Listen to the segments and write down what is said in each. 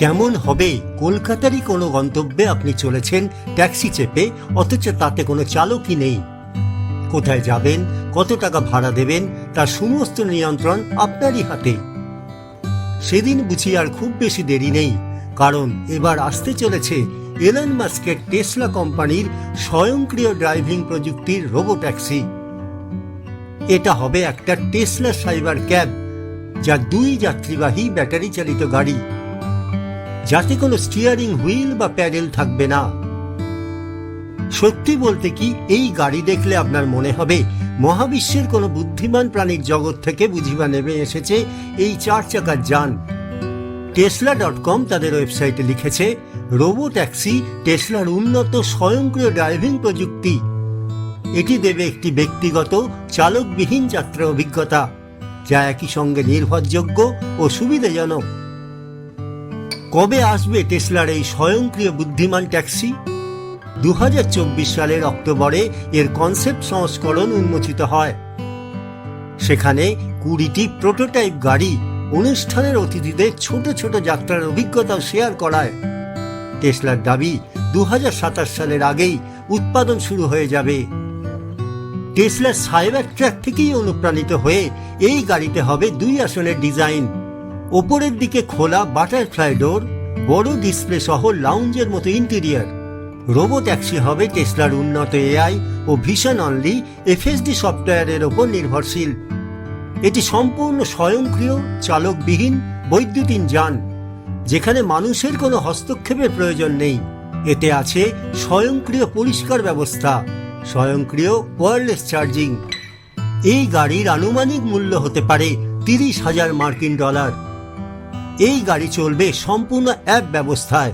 কেমন হবে কলকাতারই কোনো গন্তব্যে আপনি চলেছেন ট্যাক্সি চেপে, অথচ তাতে কোনো চালকই নেই। কোথায় যাবেন, কত টাকা ভাড়া দেবেন, তার সমস্ত নিয়ন্ত্রণ আপনারই হাতে। সেদিন বুঝি আর খুব বেশি দেরি নেই, কারণ এবার আসতে চলেছে এলন মাস্কের টেসলা কোম্পানির স্বয়ংক্রিয় ড্রাইভিং প্রযুক্তির রোবো ট্যাক্সি। এটা হবে একটা টেসলা সাইবার ক্যাব, যা 2 যাত্রীবাহী ব্যাটারি চালিত গাড়ি, যাতে কোনো স্টিয়ারিং হুইল বা প্যাডেল থাকবে না। সত্যি বলতে কি, এই গাড়ি দেখলে আপনার মনে হবে মহাবিশ্বের কোনো বুদ্ধিমান প্রাণীর জগৎ থেকে বুঝিবা নেমে এসেছে এই 4 চাকার যান। tesla.com তাদের ওয়েবসাইটে লিখেছে, রোবো ট্যাক্সি টেসলার উন্নত স্বয়ংক্রিয় ড্রাইভিং প্রযুক্তি। এটি দেবে একটি ব্যক্তিগত চালকবিহীন যাত্রা অভিজ্ঞতা, যা একই সঙ্গে নির্ভরযোগ্য ও সুবিধাজনক। কবে আসবে টেসলার এই স্বয়ংক্রিয় বুদ্ধিমান ট্যাক্সি? 2024 সালের অক্টোবরে এর কনসেপ্ট সংস্করণ উন্মোচিত হয়। সেখানে 20টি প্রোটোটাইপ গাড়ি অনুষ্ঠানের অতিথিদের ছোট ছোট যাত্রার অভিজ্ঞতা শেয়ার করায়। টেসলার দাবি 2027 সালের আগেই উৎপাদন শুরু হয়ে যাবে। টেসলার সাইবার ট্র্যাক থেকেই অনুপ্রাণিত হয়ে এই গাড়িতে হবে 2 আসনের ডিজাইন, ওপরের দিকে খোলা বাটারফ্লাই ডোর, বড় ডিসপ্লে সহ লাউঞ্জের মতো ইন্টেরিয়র। রোবো ট্যাক্সি হবে টেসলার উন্নত এআই ও ভিশন অনলি এফএসডি সফটওয়্যারের ওপর নির্ভরশীল। এটি সম্পূর্ণ স্বয়ংক্রিয় চালকবিহীন বৈদ্যুতিন যান, যেখানে মানুষের কোনো হস্তক্ষেপের প্রয়োজন নেই। এতে আছে স্বয়ংক্রিয় পরিষ্কার ব্যবস্থা, স্বয়ংক্রিয় ওয়্যারলেস চার্জিং। এই গাড়ির আনুমানিক মূল্য হতে পারে $30,000। এই গাড়ি চলবে সম্পূর্ণ অ্যাপ ব্যবস্থায়।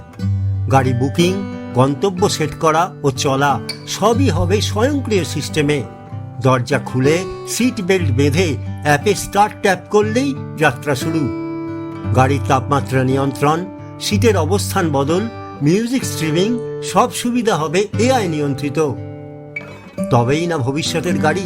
গাড়ি বুকিং, গন্তব্য সেট করা ও চলা সবই হবে স্বয়ংক্রিয় সিস্টেমে। দরজা খুলে সিট বেল্ট বেঁধে অ্যাপে স্টার্ট ট্যাপ করলেই যাত্রা শুরু। গাড়ির তাপমাত্রা নিয়ন্ত্রণ, সিটের অবস্থান বদল, মিউজিক স্ট্রিমিং সব সুবিধা হবে এআই নিয়ন্ত্রিত। তবেই না ভবিষ্যতের গাড়ি।